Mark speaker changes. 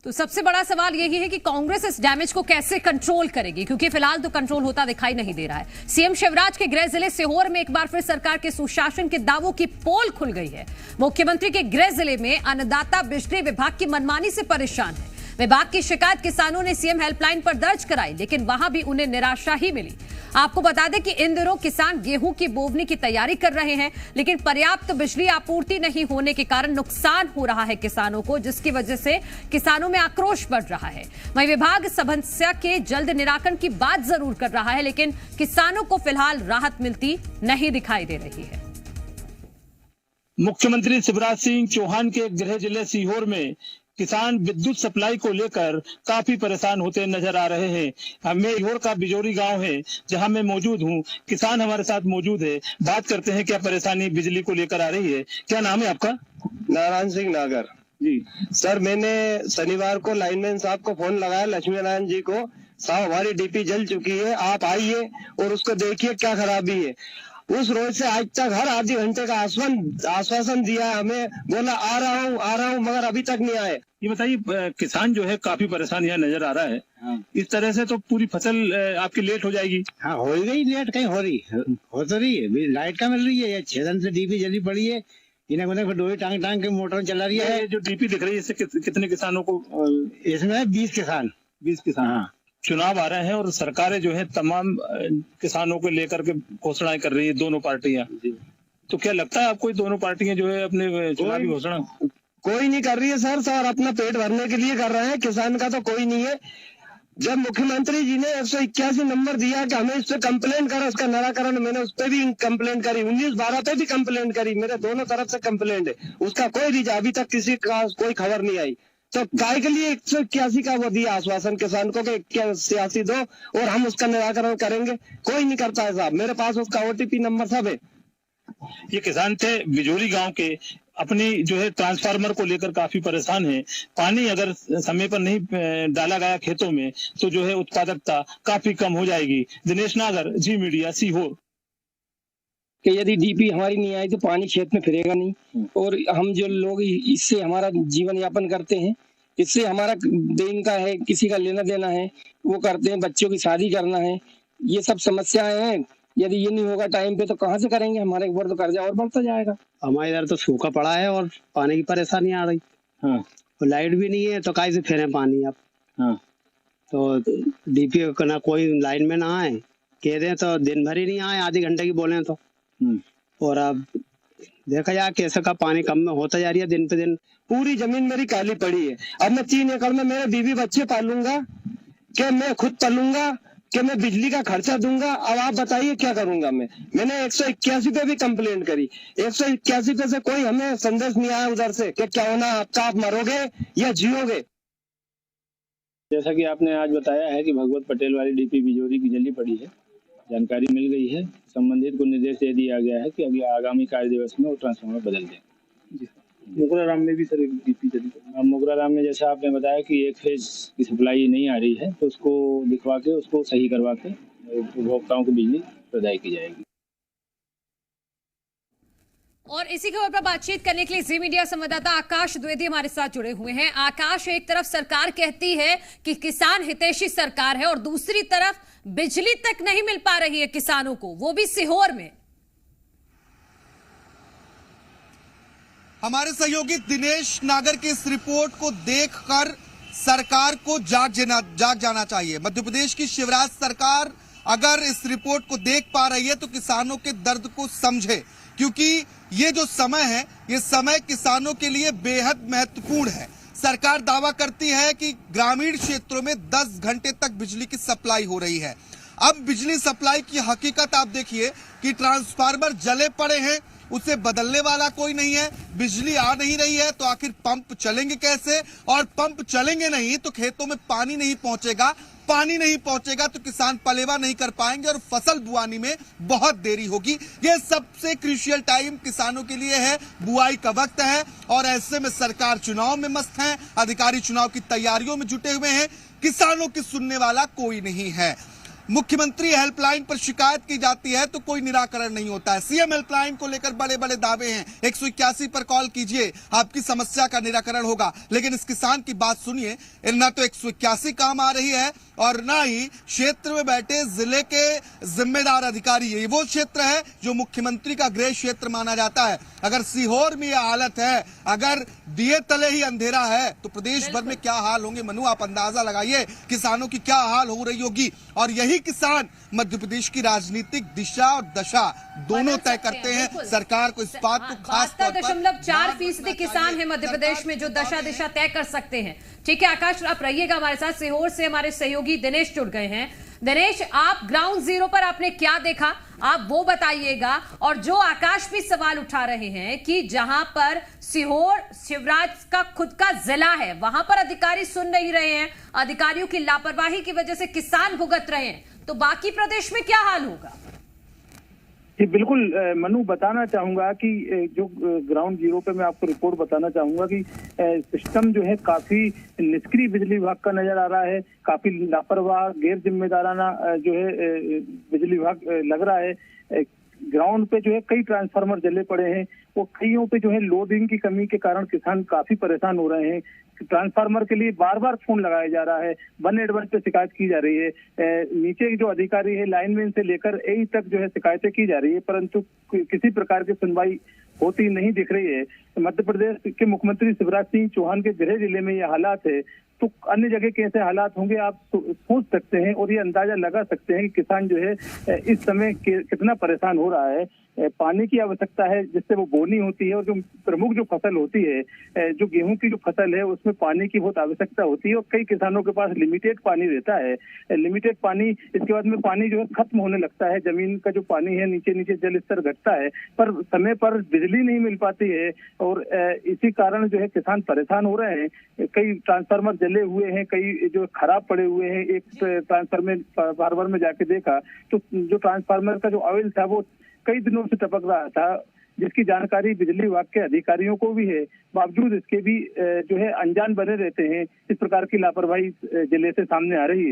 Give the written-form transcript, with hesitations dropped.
Speaker 1: तो सबसे बड़ा सवाल यही है कि कांग्रेस इस डैमेज को कैसे कंट्रोल करेगी, क्योंकि फिलहाल तो कंट्रोल होता दिखाई नहीं दे रहा है। सीएम शिवराज के गृह जिले सीहोर में एक बार फिर सरकार के सुशासन के दावों की पोल खुल गई है। मुख्यमंत्री के गृह जिले में अन्नदाता बिजली विभाग की मनमानी से परेशान है। विभाग की शिकायत किसानों ने सीएम हेल्पलाइन पर दर्ज कराई, लेकिन वहां भी उन्हें निराशा ही मिली। आपको बता दें कि इन दिनों किसान गेहूं की बोवनी की तैयारी कर रहे हैं, लेकिन पर्याप्त बिजली आपूर्ति नहीं होने के कारण नुकसान हो रहा है किसानों को, जिसकी वजह से किसानों में आक्रोश बढ़ रहा है। वहीं विभाग समस्या के जल्द निराकरण की बात जरूर कर रहा है, लेकिन किसानों को फिलहाल राहत मिलती नहीं दिखाई दे रही है।
Speaker 2: मुख्यमंत्री शिवराज सिंह चौहान के गृह जिले सीहोर में किसान विद्युत सप्लाई को लेकर काफी परेशान होते नजर आ रहे हैं। मैं सीहोर का बिजोरी गांव है जहां मैं मौजूद हूं। किसान हमारे साथ मौजूद है, बात करते हैं क्या परेशानी बिजली को लेकर आ रही है। क्या नाम है आपका?
Speaker 3: नारायण सिंह नागर
Speaker 2: जी
Speaker 3: सर, मैंने शनिवार को लाइनमैन साहब को फोन लगाया, लक्ष्मी नारायण जी को, साहब हमारी डीपी जल चुकी है, आप आइए और उसको देखिए क्या खराबी है। उस रोज से आज तक हर आधे घंटे का आश्वासन दिया हमें, बोला आ रहा हूँ, मगर अभी तक नहीं आए।
Speaker 2: ये बताइए, किसान जो है काफी परेशान यहाँ नजर आ रहा है।
Speaker 3: हाँ।
Speaker 2: इस तरह से तो पूरी फसल आपकी लेट हो जाएगी।
Speaker 4: हाँ, हो गई लेट, कहीं हो तो रही है। लाइट का मिल रही है, 6 दिन से डीपी जली पड़ी है, इन्हें डोई टांग के मोटर चला रही है।
Speaker 2: जो डीपी दिख रही है इससे कितने किसानों को?
Speaker 4: इसमें 20 किसान।
Speaker 2: 20 किसान।
Speaker 4: हाँ।
Speaker 2: चुनाव आ रहे हैं और सरकारें जो है तमाम किसानों को लेकर के घोषणाएं कर रही है, दोनों पार्टियां। तो क्या लगता है आपको दोनों पार्टियां जो है अपने चुनावी घोषणा
Speaker 3: कोई नहीं कर रही है सर अपना पेट भरने के लिए कर रहे हैं, किसान का तो कोई नहीं है। जब मुख्यमंत्री जी ने 181 नंबर दिया कि हमें इस पे कंप्लेंट करो, उसका निराकरण, मैंने उस पे भी कंप्लेंट करी, 19-12 पे भी कंप्लेंट करी, मेरे दोनों तरफ से कंप्लेंट है, उसका कोई रिजल्ट अभी तक किसी का कोई खबर नहीं आई। तो काय के लिए 181 का वो दिया आश्वासन किसान को कि 81 दो और हम उसका निराकरण करेंगे, कोई नहीं करता है साहब। मेरे पास उसका OTP नंबर सब है।
Speaker 2: ये किसान थे बिजोरी गांव के, अपनी जो है ट्रांसफार्मर को लेकर काफी परेशान है। पानी अगर समय पर नहीं डाला गया खेतों में तो जो है उत्पादकता काफी कम हो जाएगी। दिनेश नागर, जी मीडिया, सीहोर।
Speaker 5: कि यदि डीपी हमारी नहीं आई तो पानी खेत में फिरेगा नहीं, और हम जो लोग इससे हमारा जीवन यापन करते हैं, इससे हमारा दिन का है, किसी का लेना देना है वो करते हैं, बच्चों की शादी करना है, ये सब समस्याएं हैं। यदि ये नहीं होगा टाइम पे तो कहाँ से करेंगे, हमारे ऊपर तो कर्जा और बढ़ता जाएगा।
Speaker 4: हमारे इधर तो सूखा पड़ा है और पानी की परेशानी आ रही।
Speaker 2: हाँ।
Speaker 4: और लाइट भी नहीं है तो कैसे फेरे पानी अब।
Speaker 2: हाँ।
Speaker 4: तो डीपी का ना कोई लाइन में ना आए, कह रहे तो दिन भर ही नहीं आए, आधे घंटे की बोले तो। और अब देखा जाए कैसे का पानी कम में होता जा रही है दिन पे दिन।
Speaker 3: पूरी जमीन मेरी काली पड़ी है। अब मैं 3 एकड़ में मेरे बीवी बच्चे पालूंगा, क्या मैं खुद पालूंगा, कि मैं बिजली का खर्चा दूंगा? अब आप बताइए क्या करूंगा मैं। मैंने 181 पे भी कंप्लेंट करी, 181 पे से कोई हमें संदेश नहीं आया उधर से कि क्या होना आपका, आप मरोगे या जियोगे।
Speaker 6: जैसा कि आपने आज बताया है कि भगवत पटेल वाली डीपी बिजोरी की जली पड़ी है, जानकारी मिल गई है, संबंधित को निर्देश दे दिया गया है कि अभी आगामी कार्य दिवस में वो ट्रांसफार्मर बदल दें।
Speaker 2: मोगराराम में भी सर एक डीपी जली।
Speaker 6: मोगराराम में जैसा आपने बताया कि एक फेज की सप्लाई नहीं आ रही है, तो उसको दिखवा के उसको सही करवा के उपभोक्ताओं को बिजली प्रदाय की जाएगी।
Speaker 1: और इसी खबर पर बातचीत करने के लिए जी मीडिया संवाददाता आकाश द्विवेदी हमारे साथ जुड़े हुए हैं। आकाश, एक तरफ सरकार कहती है कि किसान हितैषी सरकार है और दूसरी तरफ बिजली तक नहीं मिल पा रही है किसानों को, वो भी सीहोर में।
Speaker 7: हमारे सहयोगी दिनेश नागर की इस रिपोर्ट को देखकर सरकार को जाग जाना चाहिए। मध्य प्रदेश की शिवराज सरकार अगर इस रिपोर्ट को देख पा रही है तो किसानों के दर्द को समझे, क्योंकि ये जो समय है ये समय किसानों के लिए बेहद महत्वपूर्ण है। सरकार दावा करती है कि ग्रामीण क्षेत्रों में 10 घंटे तक बिजली की सप्लाई हो रही है। अब बिजली सप्लाई की हकीकत आप देखिए कि ट्रांसफार्मर जले पड़े हैं, उसे बदलने वाला कोई नहीं है, बिजली आ नहीं रही है, तो आखिर पंप चलेंगे कैसे? और पंप चलेंगे नहीं तो खेतों में पानी नहीं पहुंचेगा, पानी नहीं पहुंचेगा तो किसान पलेवा नहीं कर पाएंगे और फसल बुआनी में बहुत देरी होगी। ये सबसे क्रूशियल टाइम किसानों के लिए है, बुआई का वक्त है, और ऐसे में सरकार चुनाव में मस्त है, अधिकारी चुनाव की तैयारियों में जुटे हुए हैं, किसानों की सुनने वाला कोई नहीं है। मुख्यमंत्री हेल्पलाइन पर शिकायत की जाती है तो कोई निराकरण नहीं होता है। सीएम हेल्पलाइन को लेकर बड़े बड़े दावे हैं, 181 पर कॉल कीजिए आपकी समस्या का निराकरण होगा, लेकिन इस किसान की बात सुनिए, न तो 181 काम आ रही है और न ही क्षेत्र में बैठे जिले के जिम्मेदार अधिकारी है। ये वो क्षेत्र है जो मुख्यमंत्री का गृह क्षेत्र माना जाता है। अगर सीहोर में यह हालत है, अगर दिए तले ही अंधेरा है, तो प्रदेश भर में क्या हाल होंगे मनु, आप अंदाजा लगाइए किसानों की क्या हाल हो रही होगी। और यही किसान मध्य प्रदेश की राजनीतिक दिशा और दशा दोनों तय करते हैं। सरकार को इस बात को खास तौर पर
Speaker 1: 72.4% किसान है मध्य प्रदेश में जो दशा दिशा तय कर सकते हैं। ठीक है आकाश, आप रहिएगा हमारे साथ। सीहोर से हमारे सहयोगी दिनेश जुड़ गए हैं। दिनेश, आप ग्राउंड जीरो पर आपने क्या देखा, आप वो बताइएगा। और जो आकाश भी सवाल उठा रहे हैं कि जहां पर सीहोर शिवराज का खुद का जिला है, वहां पर अधिकारी सुन नहीं रहे हैं, अधिकारियों की लापरवाही की वजह से किसान भुगत रहे हैं, तो बाकी प्रदेश में क्या हाल होगा?
Speaker 2: जी बिल्कुल मनु, बताना चाहूंगा कि जो ग्राउंड जीरो पे मैं आपको रिपोर्ट बताना चाहूंगा कि सिस्टम जो है काफी निष्क्रिय बिजली विभाग का नजर आ रहा है, काफी लापरवाह गैर जिम्मेदाराना जो है बिजली विभाग लग रहा है। ग्राउंड पे जो है कई ट्रांसफार्मर जले पड़े हैं, वो कईयों पे जो है लोडिंग की कमी के कारण किसान काफी परेशान हो रहे हैं। ट्रांसफार्मर के लिए बार बार फोन लगाया जा रहा है, 181 पे शिकायत की जा रही है, नीचे जो अधिकारी है लाइनमैन से लेकर एई तक जो है शिकायतें की जा रही है, परंतु किसी प्रकार की सुनवाई होती नहीं दिख रही है। मध्य प्रदेश के मुख्यमंत्री शिवराज सिंह चौहान के गृह जिले में ये हालात है, तो अन्य जगह कैसे हालात होंगे आप सोच सकते हैं और ये अंदाजा लगा सकते हैं कि किसान जो है इस समय कितना परेशान हो रहा है। पानी की आवश्यकता है जिससे वो बोनी होती है, और जो प्रमुख जो फसल होती है, जो गेहूं की जो फसल है, उसमें पानी की बहुत आवश्यकता होती है और कई किसानों के पास लिमिटेड पानी रहता है। लिमिटेड पानी, इसके बाद में पानी जो है खत्म होने लगता है, जमीन का जो पानी है नीचे नीचे जल स्तर घटता है, पर समय पर बिजली नहीं मिल पाती है और इसी कारण जो है किसान परेशान हो रहे हैं। कई ट्रांसफार्मर जले हुए हैं, कई जो खराब पड़े हुए हैं। एक ट्रांसफार्मर में जाके देखा तो जो ट्रांसफार्मर का जो ऑयल था वो कई दिनों से टपक रहा था, जिसकी जानकारी बिजली विभाग के अधिकारियों को भी है, बावजूद इसके भी जो है अनजान बने रहते हैं। इस प्रकार की लापरवाही जिले से सामने आ रही है।